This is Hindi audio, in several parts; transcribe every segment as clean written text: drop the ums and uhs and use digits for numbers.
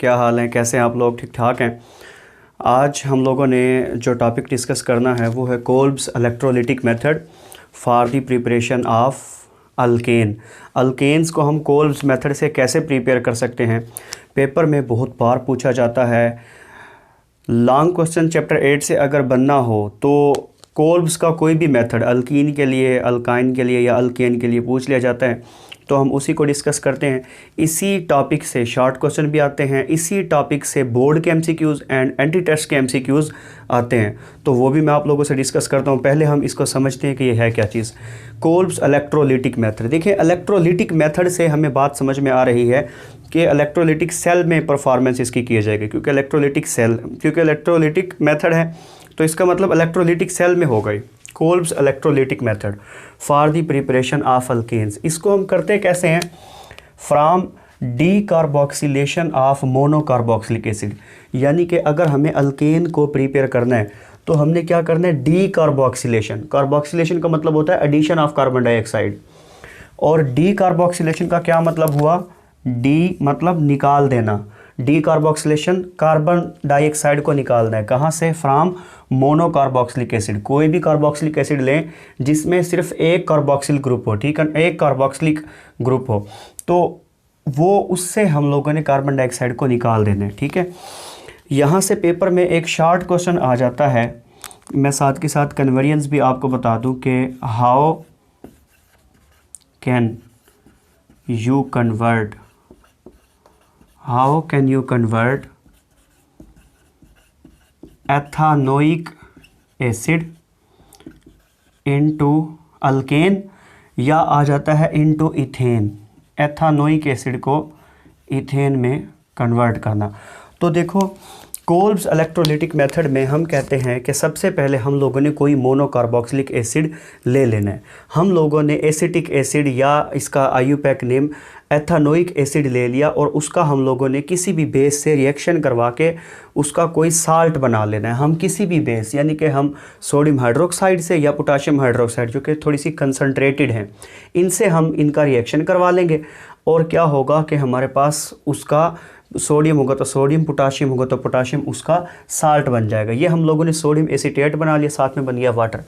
क्या हाल है, कैसे हैं आप लोग? ठीक ठाक हैं। आज हम लोगों ने जो टॉपिक डिस्कस करना है वो है Kolbe's electrolytic method for the preparation of alkane. Alkanes को हम कोल्ब्स मेथड से कैसे प्रिपेयर कर सकते हैं, पेपर में बहुत बार पूछा जाता है। लॉन्ग क्वेश्चन चैप्टर 8 से अगर बनना हो तो कोल्ब्स का कोई भी मेथड अल्कीन के लिए, अल्काइन के लिए या अल्केन के लिए पूछ लिया जाता है, तो हम उसी को डिस्कस करते हैं। इसी टॉपिक से शॉर्ट क्वेश्चन भी आते हैं, इसी टॉपिक से बोर्ड के एमसीक्यूज़ एंड एंटी टेस्ट के एमसीक्यूज़ आते हैं, तो वो भी मैं आप लोगों से डिस्कस करता हूँ। पहले हम इसको समझते हैं कि ये है क्या चीज़। Kolbe's electrolytic method. देखिए, इलेक्ट्रोलिटिक मेथड से हमें बात समझ में आ रही है कि इलेक्ट्रोलिटिक सेल में परफॉर्मेंस इसकी की जाएगी, क्योंकि इलेक्ट्रोलिटिक मेथड है तो इसका मतलब इलेक्ट्रोलिटिक सेल में हो गई। Kolbe's electrolytic method for the preparation of alkanes. इसको हम करते कैसे हैं? From decarboxylation of monocarboxylic acid. यानी कि अगर हमें अल्केन को प्रिपेयर करना है तो हमने क्या करना है? D carboxylation. कार्बोक्सिलेशन का मतलब होता है एडिशन ऑफ कार्बन डाइऑक्साइड, और डी कार्बोक्सिलेशन का क्या मतलब हुआ? डी मतलब निकाल देना। डी कार्बोक्सिलेशन, कार्बन डाइऑक्साइड को निकालना है। कहाँ से? From monocarboxylic acid. कोई भी कार्बोक्सिलिक एसिड लें जिसमें सिर्फ एक कार्बोक्सिल ग्रुप हो, ठीक है, एक कार्बोक्सिलिक ग्रुप हो, तो वो उससे हम लोगों ने कार्बन डाइऑक्साइड को निकाल देना है, ठीक है। यहाँ से पेपर में एक शॉर्ट क्वेश्चन आ जाता है, मैं साथ के साथ कन्वेरियंस भी आपको बता दूं कि how can you convert ethanoic acid into alkane, या आ जाता है इनटू इथेन। एथानोइक एसिड को इथेन में कन्वर्ट करना। तो देखो, कोल्ब्स इलेक्ट्रोलिटिक मेथड में हम कहते हैं कि सबसे पहले हम लोगों ने कोई मोनोकार्बोक्सिलिक एसिड ले लेना है। हम लोगों ने एसिटिक एसिड या इसका आईयूपैक नेम एथानोइक एसिड ले लिया, और उसका हम लोगों ने किसी भी बेस से रिएक्शन करवा के उसका कोई साल्ट बना लेना है। हम किसी भी बेस, यानी कि हम सोडियम हाइड्रोक्साइड से या पोटाशियम हाइड्रोक्साइड, जो कि थोड़ी सी कंसनट्रेटेड हैं, इनसे हम इनका रिएक्शन करवा लेंगे, और क्या होगा कि हमारे पास उसका सोडियम होगा तो सोडियम, पोटाशियम होगा तो पोटाशियम, उसका साल्ट बन जाएगा। ये हम लोगों ने सोडियम एसीटेट बना लिया, साथ में बन गया वाटर।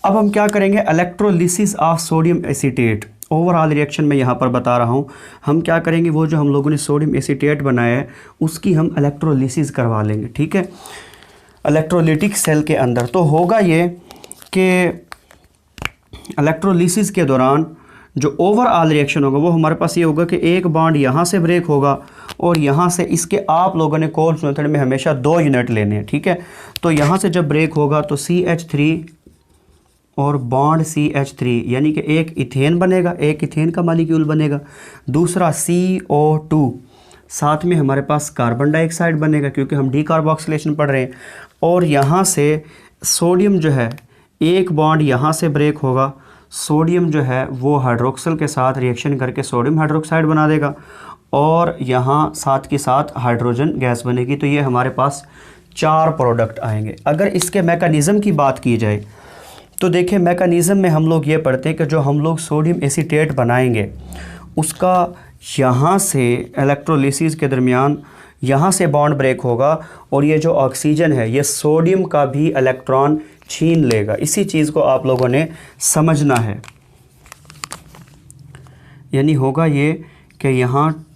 अब हम क्या करेंगे? Electrolysis of sodium acetate. Overall reaction में यहाँ पर बता रहा हूँ। हम क्या करेंगे? वो जो हम लोगों ने सोडियम एसीटेट बनाया है उसकी हम इलेक्ट्रोलिसिस करवा लेंगे, ठीक है, इलेक्ट्रोलिटिक सेल के अंदर। तो होगा ये कि इलेक्ट्रोलिसिस के दौरान जो ओवरऑल रिएक्शन होगा वो हमारे पास ये होगा कि एक बॉन्ड यहाँ से ब्रेक होगा और यहाँ से, इसके आप लोगों ने कोल्ब्स मेथड में हमेशा 2 यूनिट लेने हैं, ठीक है। तो यहाँ से जब ब्रेक होगा तो CH3 और बॉन्ड CH3, यानी कि एक इथेन बनेगा, एक इथेन का मॉलिक्यूल बनेगा, दूसरा CO2, साथ में हमारे पास कार्बन डाइऑक्साइड बनेगा क्योंकि हम डी कार्बोक्सिलेशन पढ़ रहे हैं। और यहाँ से सोडियम जो है, एक बॉन्ड यहाँ से ब्रेक होगा, सोडियम जो है वो हाइड्रोक्सल के साथ रिएक्शन करके सोडियम हाइड्रोक्साइड बना देगा, और यहाँ साथ के साथ हाइड्रोजन गैस बनेगी। तो ये हमारे पास 4 प्रोडक्ट आएंगे। अगर इसके मैकेनिज़्म की बात की जाए तो देखिए, मैकेनिज़्म में हम लोग ये पढ़ते हैं कि जो हम लोग सोडियम एसीटेट बनाएंगे उसका यहाँ से इलेक्ट्रोलिसिस के दरमियान यहाँ से बॉन्ड ब्रेक होगा, और ये जो ऑक्सीजन है ये सोडियम का भी इलेक्ट्रॉन छीन लेगा। इसी चीज़ को आप लोगों ने समझना है। यानी होगा ये कि यहाँ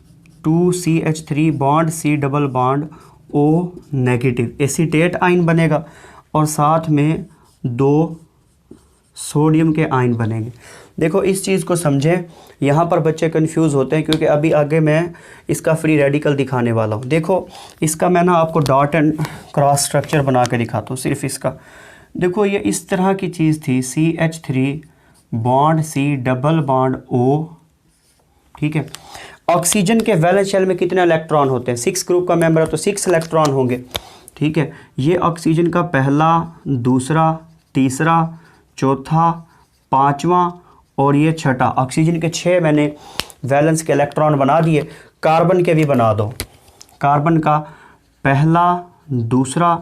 2CH3 bond C double bond O negative acetate ion बनेगा, और साथ में 2 सोडियम के आयन बनेंगे। देखो, इस चीज़ को समझें। यहाँ पर बच्चे कंफ्यूज होते हैं क्योंकि अभी आगे मैं इसका फ्री रेडिकल दिखाने वाला हूँ। देखो, इसका मैं ना आपको डॉट एंड क्रॉस स्ट्रक्चर बना के दिखाता हूँ, सिर्फ इसका। देखो, ये इस तरह की चीज़ थी, CH3 bond C double bond O, ठीक है। ऑक्सीजन के वैलेंस शेल में कितने इलेक्ट्रॉन होते हैं? 6 ग्रुप का मेंबर है तो 6 इलेक्ट्रॉन होंगे, ठीक है। ये ऑक्सीजन का पहला, दूसरा, तीसरा, चौथा, पाँचवा और ये छठा। ऑक्सीजन के 6 मैंने वैलेंस के इलेक्ट्रॉन बना दिए। कार्बन के भी बना दो। कार्बन का पहला, दूसरा,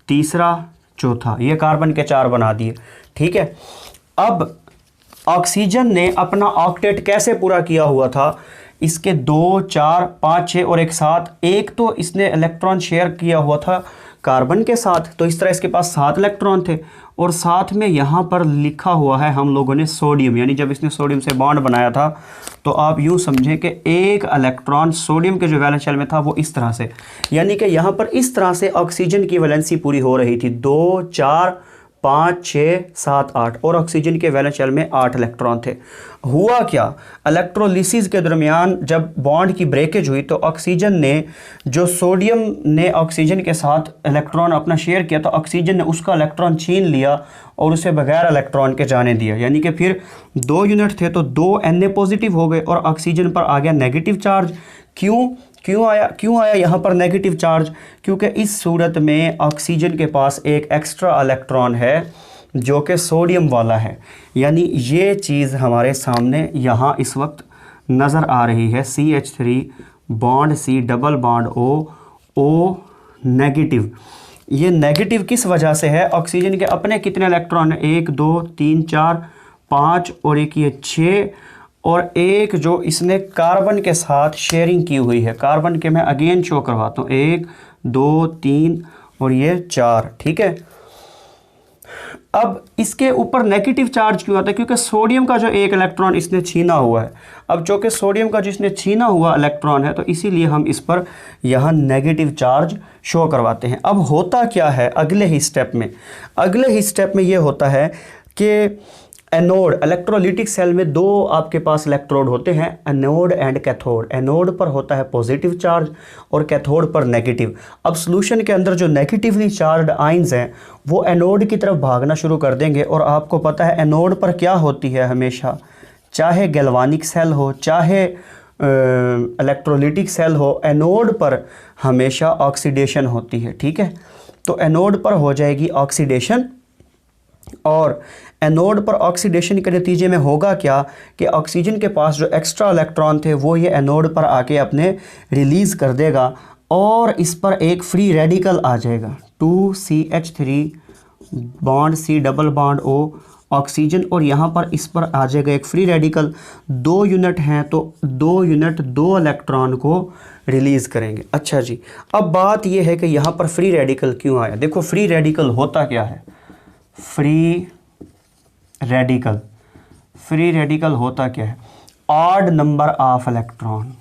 तीसरा, चौथा, ये कार्बन के 4 बना दिए, ठीक है। अब ऑक्सीजन ने अपना ऑक्टेट कैसे पूरा किया हुआ था? इसके 2, 4, 5, 6 और एक 7, एक तो इसने इलेक्ट्रॉन शेयर किया हुआ था कार्बन के साथ, तो इस तरह इसके पास 7 इलेक्ट्रॉन थे। और साथ में यहाँ पर लिखा हुआ है हम लोगों ने सोडियम, यानी जब इसने सोडियम से बॉन्ड बनाया था तो आप यूँ समझें कि एक इलेक्ट्रॉन सोडियम के जो वैलेंस शेल में था वो इस तरह से, यानी कि यहाँ पर इस तरह से ऑक्सीजन की वैलेंसी पूरी हो रही थी। 2, 4, 5, 6, 7, 8 और ऑक्सीजन के वैलेंस शेल में 8 इलेक्ट्रॉन थे। हुआ क्या, इलेक्ट्रोलिसिस के दरमियान जब बॉन्ड की ब्रेकेज हुई तो ऑक्सीजन ने, जो सोडियम ने ऑक्सीजन के साथ इलेक्ट्रॉन अपना शेयर किया, तो ऑक्सीजन ने उसका इलेक्ट्रॉन छीन लिया और उसे बगैर इलेक्ट्रॉन के जाने दिया, यानी कि फिर 2 यूनिट थे तो 2 Na पॉजिटिव हो गए और ऑक्सीजन पर आ गया नेगेटिव चार्ज। क्यों आया यहाँ पर नेगेटिव चार्ज? क्योंकि इस सूरत में ऑक्सीजन के पास एक एक्स्ट्रा इलेक्ट्रॉन है जो कि सोडियम वाला है, यानी ये चीज़ हमारे सामने यहाँ इस वक्त नज़र आ रही है। CH3 bond C double bond O negative. ये नेगेटिव किस वजह से है? ऑक्सीजन के अपने कितने इलेक्ट्रॉन हैं? 1, 2, 3, 4, 5 और एक ये 6 और एक जो इसने कार्बन के साथ शेयरिंग की हुई है। कार्बन के मैं अगेन शो करवाता हूँ, 1, 2, 3 और ये 4, ठीक है। अब इसके ऊपर नेगेटिव चार्ज क्यों आता है? क्योंकि सोडियम का जो एक इलेक्ट्रॉन इसने छीना हुआ है। अब जो कि सोडियम का जिसने छीना हुआ इलेक्ट्रॉन है तो इसीलिए हम इस पर यहाँ नेगेटिव चार्ज शो करवाते हैं। अब होता क्या है अगले ही स्टेप में? अगले ही स्टेप में ये होता है कि एनोड, इलेक्ट्रोलिटिक सेल में 2 आपके पास इलेक्ट्रोड होते हैं, एनोड एंड कैथोड। एनोड पर होता है पॉजिटिव चार्ज और कैथोड पर नेगेटिव। अब सॉल्यूशन के अंदर जो नेगेटिवली चार्ज्ड आयंस हैं वो एनोड की तरफ भागना शुरू कर देंगे। और आपको पता है एनोड पर क्या होती है हमेशा, चाहे गैल्वानिक सेल हो चाहे इलेक्ट्रोलिटिक सेल हो, एनोड पर हमेशा ऑक्सीडेशन होती है, ठीक है। तो एनोड पर हो जाएगी ऑक्सीडेशन और एनोड पर ऑक्सीडेशन के नतीजे में होगा क्या कि ऑक्सीजन के पास जो एक्स्ट्रा इलेक्ट्रॉन थे वो ये एनोड पर आके अपने रिलीज़ कर देगा और इस पर एक फ्री रेडिकल आ जाएगा। 2CH3 bond C double bond O oxygen और यहाँ पर इस पर आ जाएगा एक फ्री रेडिकल। 2 यूनिट हैं तो 2 यूनिट 2 इलेक्ट्रॉन को रिलीज़ करेंगे। अच्छा जी, अब बात यह है कि यहाँ पर फ्री रेडिकल क्यों आया? देखो फ्री रेडिकल होता क्या है। फ्री रेडिकल होता क्या है? Odd number of electron.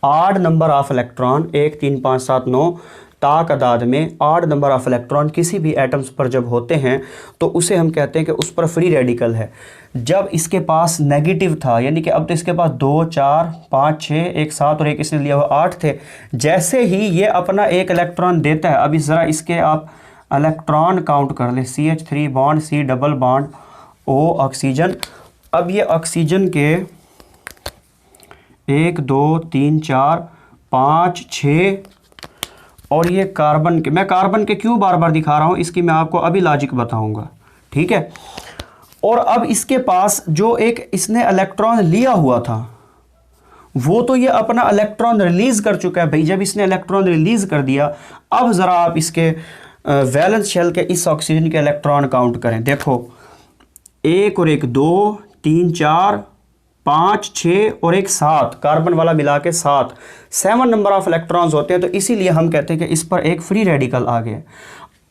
Odd number of electron 1, 3, 5, 7, 9 तादाद में ऑड नंबर ऑफ इलेक्ट्रॉन किसी भी एटम्स पर जब होते हैं तो उसे हम कहते हैं कि उस पर फ्री रेडिकल है। जब इसके पास नेगेटिव था, यानी कि अब तो इसके पास 2, 4, 5, 6, एक 7 और एक इसने लिया हुआ 8 थे। जैसे ही ये अपना एक इलेक्ट्रॉन देता है, अभी ज़रा इसके आप इलेक्ट्रॉन काउंट कर ले। CH3 bond C double bond O oxygen. अब ये ऑक्सीजन के 1, 2, 3, 4, 5, 6 और ये कार्बन के, मैं कार्बन के क्यों बार बार दिखा रहा हूँ इसकी मैं आपको अभी लॉजिक बताऊंगा, ठीक है। और अब इसके पास जो एक इसने इलेक्ट्रॉन लिया हुआ था वो तो ये अपना इलेक्ट्रॉन रिलीज़ कर चुका है भाई। जब इसने इलेक्ट्रॉन रिलीज़ कर दिया, अब ज़रा आप इसके वैलेंस शेल के इस ऑक्सीजन के इलेक्ट्रॉन काउंट करें। देखो 1 और एक 2, 3, 4, 5, 6 और एक 7, कार्बन वाला मिला के 7 नंबर ऑफ इलेक्ट्रॉन्स होते हैं। तो इसीलिए हम कहते हैं कि इस पर एक फ्री रेडिकल आ गया।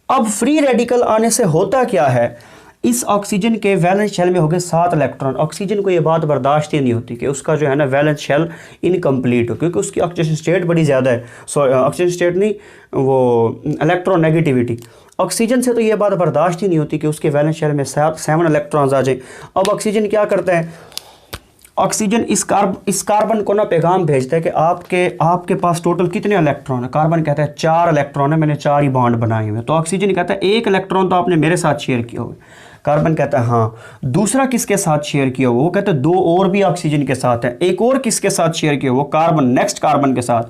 अब फ्री रेडिकल आने से होता क्या है, इस ऑक्सीजन के वैलेंस शेल में हो गए 7 इलेक्ट्रॉन। ऑक्सीजन को ये बात बर्दाश्त ही नहीं होती कि उसका जो है ना वैलेंस शेल इनकम्प्लीट हो, क्योंकि उसकी ऑक्सीजन स्टेट बड़ी ज़्यादा है। ऑक्सीजन स्टेट नहीं, वो इलेक्ट्रोनेगेटिविटी। ऑक्सीजन से तो ये बात बर्दाश्त ही नहीं होती कि उसके वैलेंस शेल में 7 इलेक्ट्रॉन्स आ जाए। अब ऑक्सीजन क्या करता है, ऑक्सीजन इस कार्बन को ना पैगाम भेजता है कि आपके पास टोटल कितने इलेक्ट्रॉन है। कार्बन कहता है 4 इलेक्ट्रॉन है, मैंने 4 ही बॉन्ड बनाए हुए। तो ऑक्सीजन कहता है 1 इलेक्ट्रॉन तो आपने मेरे साथ शेयर किया हुआ। कार्बन कहता है हाँ। दूसरा किसके साथ शेयर किया हुआ? वो कहता है 2 और भी ऑक्सीजन के साथ है। एक और किसके साथ शेयर किया? वो कार्बन, नेक्स्ट कार्बन के साथ।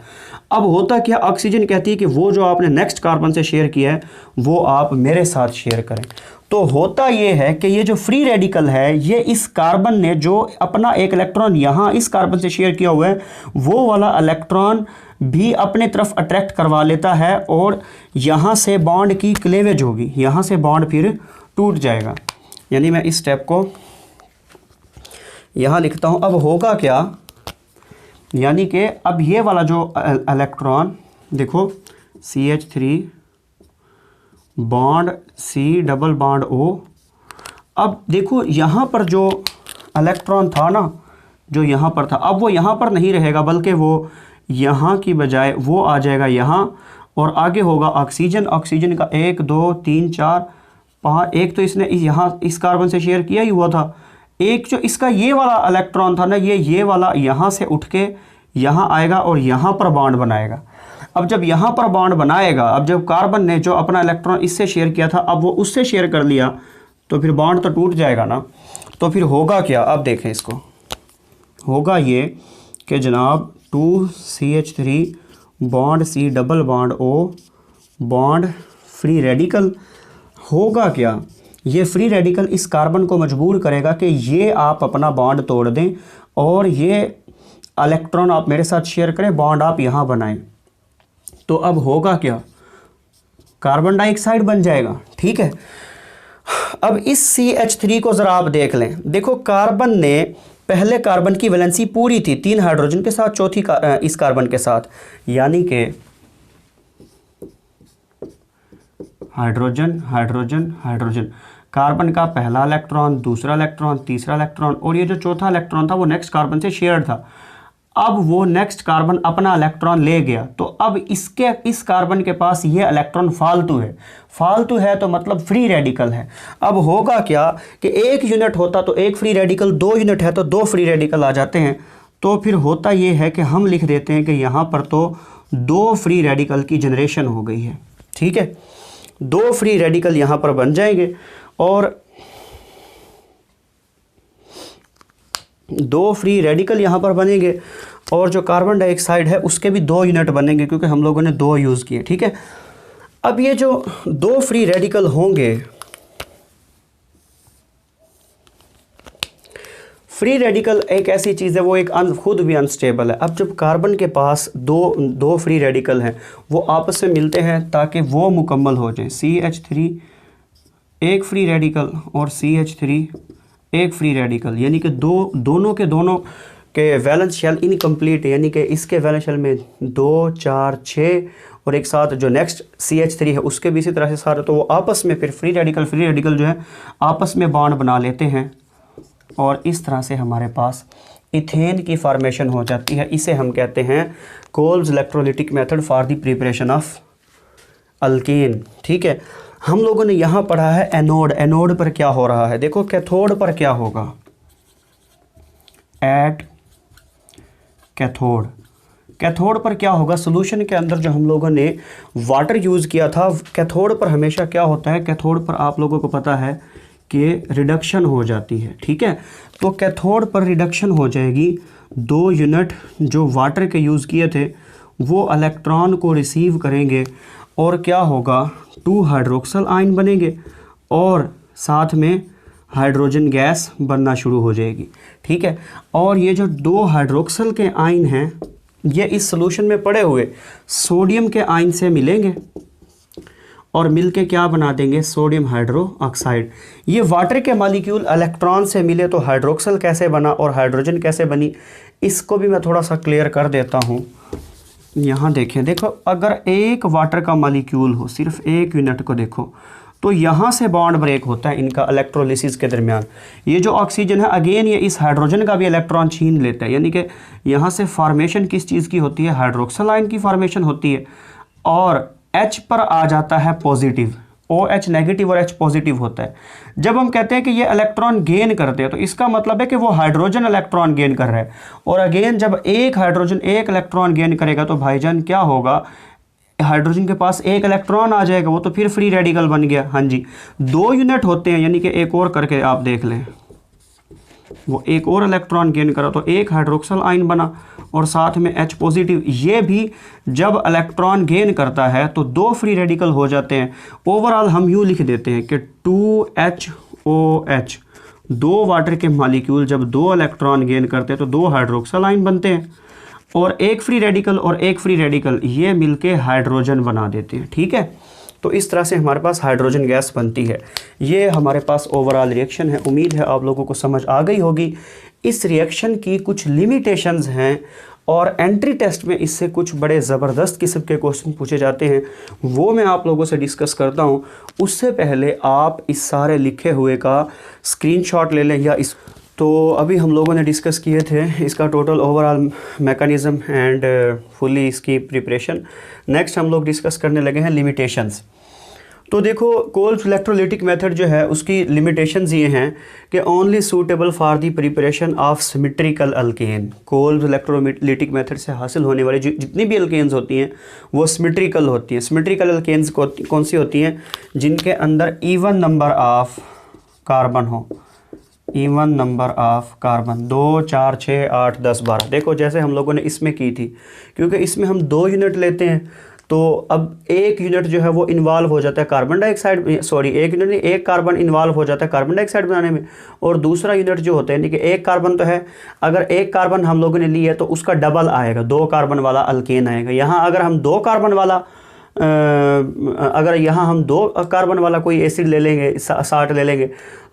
अब होता क्या, ऑक्सीजन कहती है कि वो जो आपने नेक्स्ट कार्बन से शेयर किया है वो आप मेरे साथ शेयर करें। तो होता ये है कि ये जो फ्री रेडिकल है, ये इस कार्बन ने जो अपना एक इलेक्ट्रॉन यहाँ इस कार्बन से शेयर किया हुआ है वो वाला इलेक्ट्रॉन भी अपने तरफ अट्रैक्ट करवा लेता है और यहाँ से बॉन्ड की क्लेवेज होगी, यहाँ से बॉन्ड फिर टूट जाएगा। यानी मैं इस स्टेप को यहाँ लिखता हूँ। अब होगा क्या, यानी कि अब ये वाला जो इलेक्ट्रॉन देखो CH3 bond C double bond O। अब देखो यहाँ पर जो इलेक्ट्रॉन था ना, जो यहाँ पर था, अब वो यहाँ पर नहीं रहेगा, बल्कि वो यहाँ की बजाय वो आ जाएगा यहाँ, और आगे होगा ऑक्सीजन। ऑक्सीजन का 1 2 3 4 5, एक तो इसने यहाँ इस कार्बन से शेयर किया ही हुआ था, एक जो इसका ये वाला इलेक्ट्रॉन था ना, ये वाला यहाँ से उठ के यहाँ आएगा और यहाँ पर बॉन्ड बनाएगा। अब जब यहाँ पर बॉन्ड बनाएगा, अब जब कार्बन ने जो अपना इलेक्ट्रॉन इससे शेयर किया था, अब वो उससे शेयर कर लिया, तो फिर बॉन्ड तो टूट जाएगा ना। तो फिर होगा क्या, अब देखें इसको, होगा ये कि जनाब 2CH3 bond C double bond O bond free radical. होगा क्या, ये फ्री रेडिकल इस कार्बन को मजबूर करेगा कि ये आप अपना बॉन्ड तोड़ दें और ये इलेक्ट्रॉन आप मेरे साथ शेयर करें, बॉन्ड आप यहाँ बनाएं। तो अब होगा क्या, कार्बन डाइऑक्साइड बन जाएगा। ठीक है, अब इस CH3 को ज़रा आप देख लें। देखो कार्बन ने पहले कार्बन की वैलेंसी पूरी थी 3 हाइड्रोजन के साथ, चौथी इस कार्बन के साथ, यानी कि हाइड्रोजन हाइड्रोजन हाइड्रोजन। कार्बन का पहला इलेक्ट्रॉन, दूसरा इलेक्ट्रॉन, तीसरा इलेक्ट्रॉन, और ये जो चौथा इलेक्ट्रॉन था वो नेक्स्ट कार्बन से शेयर्ड था। अब वो नेक्स्ट कार्बन अपना इलेक्ट्रॉन ले गया, तो अब इस कार्बन के पास ये इलेक्ट्रॉन फालतू है। फालतू है तो मतलब फ्री रेडिकल है। अब होगा क्या कि 1 यूनिट होता तो 1 फ्री रेडिकल, 2 यूनिट है तो 2 फ्री रेडिकल आ जाते हैं। तो फिर होता ये है कि हम लिख देते हैं कि यहाँ पर तो 2 फ्री रेडिकल की जनरेशन हो गई है। ठीक है, 2 फ्री रेडिकल यहाँ पर बन जाएंगे और 2 फ्री रेडिकल यहाँ पर बनेंगे, और जो कार्बन डाइऑक्साइड है उसके भी 2 यूनिट बनेंगे, क्योंकि हम लोगों ने 2 यूज़ किए। ठीक है, अब ये जो 2 फ्री रेडिकल होंगे, फ्री रेडिकल एक ऐसी चीज़ है, वो एक खुद भी अनस्टेबल है। अब जब कार्बन के पास दो फ्री रेडिकल हैं, वो आपस में मिलते हैं ताकि वो मुकम्मल हो जाए। CH3 एक फ्री रेडिकल और CH3 एक फ्री रेडिकल, यानी कि दोनों के वैलेंस शेल इनकम्प्लीट है, यानी कि इसके वैलेंस शेल में 2 4 6 और एक साथ जो नेक्स्ट CH3 है उसके भी इसी तरह से सारे, तो वो आपस में फिर फ्री रेडिकल जो है आपस में बॉन्ड बना लेते हैं, और इस तरह से हमारे पास इथेन की फॉर्मेशन हो जाती है। इसे हम कहते हैं Kolbe's electrolytic method for the preparation of alkane. ठीक है, हम लोगों ने यहाँ पढ़ा है एनोड। एनोड पर क्या हो रहा है, देखो कैथोड पर क्या होगा, एट कैथोड। कैथोड पर क्या होगा, सोल्यूशन के अंदर जो हम लोगों ने वाटर यूज़ किया था, कैथोड पर हमेशा क्या होता है, कैथोड पर आप लोगों को पता है कि रिडक्शन हो जाती है। ठीक है, तो कैथोड पर रिडक्शन हो जाएगी, 2 यूनिट जो वाटर के यूज़ किए थे वो इलेक्ट्रॉन को रिसीव करेंगे, और क्या होगा, 2 हाइड्रोक्सल आयन बनेंगे और साथ में हाइड्रोजन गैस बनना शुरू हो जाएगी। ठीक है, और ये जो 2 हाइड्रोक्सल के आयन हैं ये इस सॉल्यूशन में पड़े हुए सोडियम के आयन से मिलेंगे और मिलके क्या बना देंगे, सोडियम हाइड्रो ऑक्साइड। ये वाटर के मॉलिक्यूल इलेक्ट्रॉन से मिले तो हाइड्रोक्सल कैसे बना और हाइड्रोजन कैसे बनी, इसको भी मैं थोड़ा सा क्लियर कर देता हूँ। यहाँ देखें, देखो अगर एक वाटर का मॉलिक्यूल हो, सिर्फ 1 यूनिट को देखो, तो यहाँ से बॉन्ड ब्रेक होता है इनका इलेक्ट्रोलिसिस के दरमियान। ये जो ऑक्सीजन है अगेन ये इस हाइड्रोजन का भी इलेक्ट्रॉन छीन लेता है, यानी कि यहाँ से फॉर्मेशन किस चीज़ की होती है, हाइड्रोक्सल आयन की फॉर्मेशन होती है, और H पर आ जाता है पॉजिटिव, OH नेगेटिव और H पॉजिटिव होता है। जब हम कहते हैं कि ये इलेक्ट्रॉन गेन करते हैं तो इसका मतलब है कि वो हाइड्रोजन इलेक्ट्रॉन गेन कर रहा है, और अगेन जब एक हाइड्रोजन एक इलेक्ट्रॉन गेन करेगा तो भाईजान क्या होगा, हाइड्रोजन के पास 1 इलेक्ट्रॉन आ जाएगा, वो तो फिर फ्री रेडिकल बन गया। हाँ जी, 2 यूनिट होते हैं, यानी कि एक और करके आप देख लें, वो एक और इलेक्ट्रॉन गेन करा तो 1 हाइड्रोक्सल आयन बना और साथ में H पॉजिटिव। ये भी जब इलेक्ट्रॉन गेन करता है तो 2 फ्री रेडिकल हो जाते हैं। ओवरऑल हम यूँ लिख देते हैं कि 2HOH, 2 वाटर के मॉलिक्यूल जब 2 इलेक्ट्रॉन गेन करते हैं तो 2 हाइड्रोक्सल आयन बनते हैं, और 1 फ्री रेडिकल और 1 फ्री रेडिकल ये मिलके हाइड्रोजन बना देते हैं। ठीक है, तो इस तरह से हमारे पास हाइड्रोजन गैस बनती है। ये हमारे पास ओवरऑल रिएक्शन है। उम्मीद है आप लोगों को समझ आ गई होगी। इस रिएक्शन की कुछ लिमिटेशंस हैं और एंट्री टेस्ट में इससे कुछ बड़े ज़बरदस्त किस्म के क्वेश्चन पूछे जाते हैं, वो मैं आप लोगों से डिस्कस करता हूँ। उससे पहले आप इस सारे लिखे हुए का स्क्रीनशॉट ले लें या इस तो अभी हम लोगों ने डिस्कस किए थे इसका total overall mechanism and fully इसकी प्रिपरेशन। नेक्स्ट हम लोग डिस्कस करने लगे हैं लिमिटेशंस। तो देखो कोल्ब्स इलेक्ट्रोलिटिक मेथड जो है उसकी लिमिटेशंस ये हैं कि only suitable for the preparation of symmetrical alkane. Kolbe's electrolytic method से हासिल होने वाली जितनी भी अल्केन्स होती हैं वो सिमेट्रिकल होती हैं। सिमेट्रिकल अल्केन्स कौन सी होती हैं? जिनके अंदर इवन नंबर ऑफ कार्बन हो, इवन नंबर ऑफ कार्बन 2, 4, 6, 8, 10, 12। देखो जैसे हम लोगों ने इसमें की थी, क्योंकि इसमें हम 2 यूनिट लेते हैं तो अब 1 यूनिट जो है वो इन्वॉल्व हो जाता है कार्बन डाइऑक्साइड, 1 यूनिट नहीं, 1 कार्बन इन्वॉल्व हो जाता है कार्बन डाइऑक्साइड बनाने में, और दूसरा यूनिट जो होता है यानी कि 1 कार्बन तो है, अगर 1 कार्बन हम लोगों ने ली है तो उसका डबल आएगा, 2 कार्बन वाला अल्केन आएगा। यहाँ अगर हम 2 कार्बन वाला अगर यहाँ हम 2 कार्बन वाला कोई एसिड ले लेंगे, साल्ट ले लेंगे,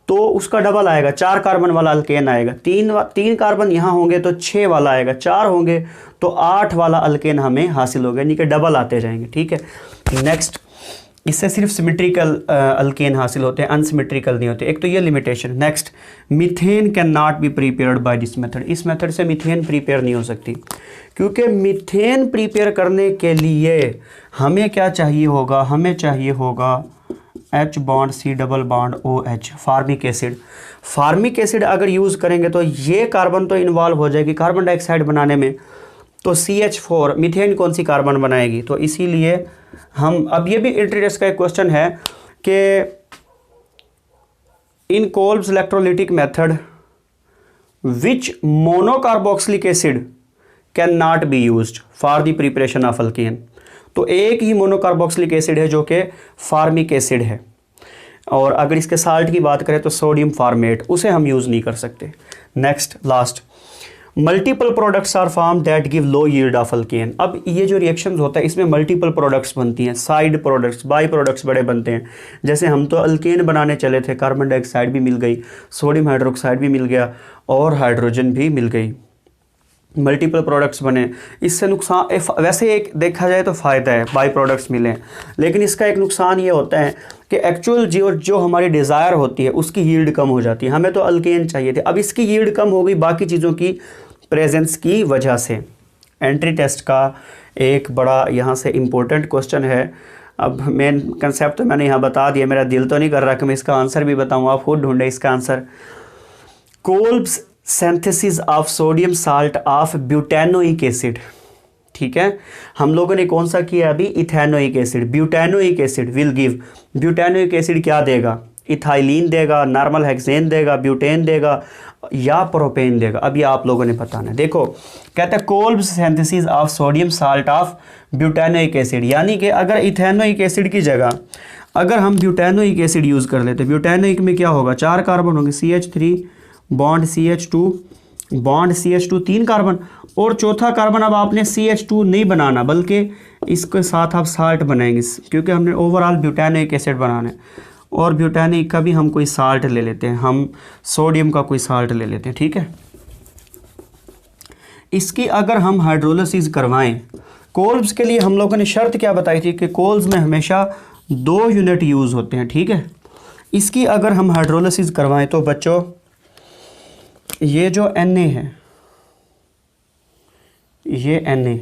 तो उसका डबल आएगा, 4 कार्बन वाला अल्केन आएगा। 3 कार्बन यहाँ होंगे तो 6 वाला आएगा, 4 होंगे तो 8 वाला अल्केन हमें हासिल होगा, यानी कि डबल आते जाएंगे। ठीक है। नेक्स्ट, इससे सिर्फ सिमेट्रिकल अल्केन हासिल होते हैं, अनसिमेट्रिकल नहीं होते। एक तो ये limitation. Next, methane can not be prepared by this method. इस मेथड से मीथेन प्रिपेयर नहीं हो सकती, क्योंकि मीथेन प्रिपेयर करने के लिए हमें क्या चाहिए होगा? हमें चाहिए होगा H bond C double bond OH, formic acid. Formic acid अगर यूज़ करेंगे तो ये कार्बन तो इन्वॉल्व हो जाएगी कार्बन डाइऑक्साइड बनाने में, तो CH4 मीथेन कौन सी कार्बन बनाएगी? तो इसीलिए हम अब ये भी इंटरेस्ट का एक क्वेश्चन है कि in Kolbe's electrolytic method which monocarboxylic acid can not be used for the preparation of alkane. तो एक ही मोनोकार्बोक्सिलिक एसिड है जो कि फार्मिक एसिड है, और अगर इसके साल्ट की बात करें तो सोडियम फार्मेट, उसे हम यूज़ नहीं कर सकते। Next, last, multiple products are form that give low yield of alkane. अब ये जो रिएक्शंस होता है इसमें मल्टीपल प्रोडक्ट्स बनती हैं, साइड प्रोडक्ट्स, बाई प्रोडक्ट्स बड़े बनते हैं। जैसे हम तो अल्केन बनाने चले थे, कार्बन डाइऑक्साइड भी मिल गई, सोडियम हाइड्रोक्साइड भी मिल गया और हाइड्रोजन भी मिल गई, मल्टीपल प्रोडक्ट्स बने। इससे नुकसान, वैसे एक देखा जाए तो फ़ायदा है, बाई प्रोडक्ट्स मिले, लेकिन इसका एक नुकसान ये होता है कि एक्चुअल जो हमारी डिज़ायर होती है उसकी यील्ड कम हो जाती है। हमें तो अल्केन चाहिए थे, अब इसकी यील्ड कम हो गई बाकी चीज़ों की प्रेजेंस की वजह से। एंट्री टेस्ट का एक बड़ा यहाँ से इम्पोर्टेंट क्वेश्चन है। अब मेन कंसेप्ट तो मैंने यहाँ बता दिया, मेरा दिल तो नहीं कर रहा कि मैं इसका आंसर भी बताऊँ, आप खुद ढूंढें इसका answer. Kolbe's synthesis of sodium salt of butanoic acid. ठीक है, हम लोगों ने कौन सा किया अभी? Ethanoic acid. Butanoic acid will give, butanoic acid क्या देगा? इथाइलिन देगा, नॉर्मल हेक्सेन देगा, ब्यूटेन देगा या प्रोपेन देगा? अब ये आप लोगों ने बताना है। देखो कहता है Kolbe's synthesis of sodium salt of butanoic acid, यानी कि अगर इथेनोइक एसिड की जगह अगर हम ब्यूटेनोइक एसिड यूज़ कर लेते, ब्यूटेनोइक में क्या होगा? 4 कार्बन होंगे, CH3 bond CH2 bond CH2, 3 carbon, और चौथा कार्बन अब आपने CH2 नहीं बनाना बल्कि इसके साथ आप साल्ट बनाएंगे, क्योंकि हमने ओवरऑल ब्यूटेनोइक एसिड बनाना है, और ब्यूटेनोइक का भी हम कोई साल्ट ले लेते हैं, हम सोडियम का कोई साल्ट ले लेते हैं। ठीक है, इसकी अगर हम हाइड्रोलिसिस करवाएं, कोल्ब्स के लिए हम लोगों ने शर्त क्या बताई थी कि कोल्ब्स में हमेशा 2 यूनिट यूज़ होते हैं। ठीक है, इसकी अगर हम हाइड्रोलिसिस करवाएं तो बच्चों ये जो Na है, ये Na,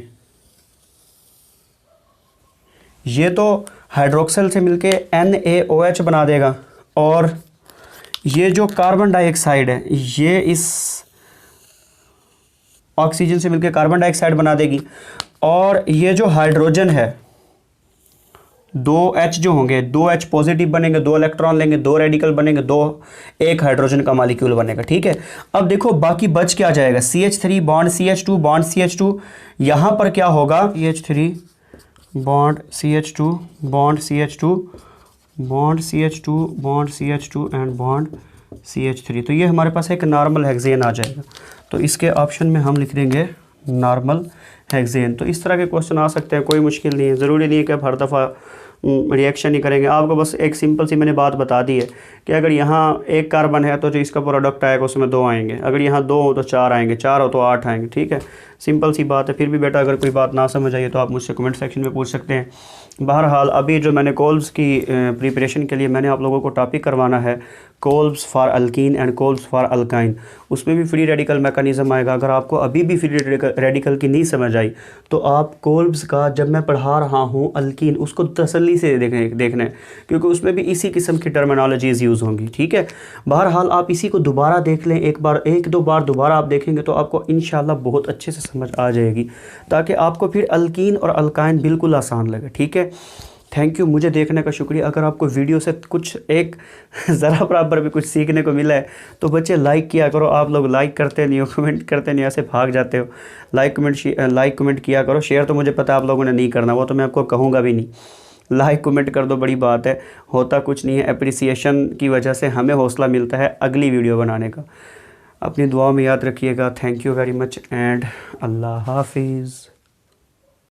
ये तो हाइड्रोक्सिल से मिलके NaOH बना देगा, और ये जो कार्बन डाइऑक्साइड है ये इस ऑक्सीजन से मिलके कार्बन डाइऑक्साइड बना देगी, और ये जो हाइड्रोजन है 2H जो होंगे, 2H पॉजिटिव बनेंगे, 2 इलेक्ट्रॉन लेंगे, 2 रेडिकल बनेंगे, 1 हाइड्रोजन का मॉलिक्यूल बनेगा। ठीक है, अब देखो बाकी बच क्या जाएगा? CH3 bond CH2 bond CH2, यहाँ पर क्या होगा? CH3 bond CH2 bond CH2 bond CH2 bond CH2 and bond CH3। तो ये हमारे पास एक नॉर्मल हेक्सेन आ जाएगा, तो इसके ऑप्शन में हम लिख देंगे नॉर्मल हेक्सेन। तो इस तरह के क्वेश्चन आ सकते हैं, कोई मुश्किल नहीं है, ज़रूरी नहीं है कि आप हर दफ़ा रिएक्शन ही करेंगे। आपको बस एक सिंपल सी मैंने बात बता दी है कि अगर यहाँ एक कार्बन है तो जो इसका प्रोडक्ट आएगा उसमें 2 आएंगे, अगर यहाँ 2 हो तो 4 आएंगे, 4 हो तो 8 आएंगे। ठीक है, सिंपल सी बात है। फिर भी बेटा अगर कोई बात ना समझ आइए तो आप मुझसे कमेंट सेक्शन में पूछ सकते हैं। बहरहाल अभी जो मैंने कोल्ब्स की प्रिपरेशन के लिए मैंने आप लोगों को टॉपिक करवाना है Kolbe's for alkyne and Kolbe's for alkyne, उसमें भी फ्री रेडिकल मैकेनिज़्म आएगा। अगर आपको अभी भी फ्री रेडिकल की नहीं समझ आई तो आप कोल्ब्स का जब मैं पढ़ा रहा हूँ अल्कीन उसको तसल्ली से देखना है, क्योंकि उसमें भी इसी किस्म की टर्मिनोलॉजीज़ यूज़ होंगी। ठीक है, बहरहाल आप इसी को दोबारा देख लें, एक दो बार दोबारा आप देखेंगे तो आपको इंशाल्लाह बहुत अच्छे से समझ आ जाएगी, ताकि आपको फिर अल्कीन और अल्काइन बिल्कुल आसान लगे। ठीक है, थैंक यू, मुझे देखने का शुक्रिया। अगर आपको वीडियो से कुछ एक ज़रा बराबर भी कुछ सीखने को मिला है तो बच्चे लाइक किया करो। आप लोग लाइक करते नहीं हो, कमेंट करते नहीं, ऐसे भाग जाते हो। लाइक कमेंट किया करो। शेयर तो मुझे पता है आप लोगों ने नहीं करना, वो तो मैं आपको कहूँगा भी नहीं। लाइक कमेंट कर दो, बड़ी बात है, होता कुछ नहीं है। अप्रिसिएशन की वजह से हमें हौसला मिलता है अगली वीडियो बनाने का। अपनी दुआ में याद रखिएगा। Thank you very much and अल्लाह हाफिज़।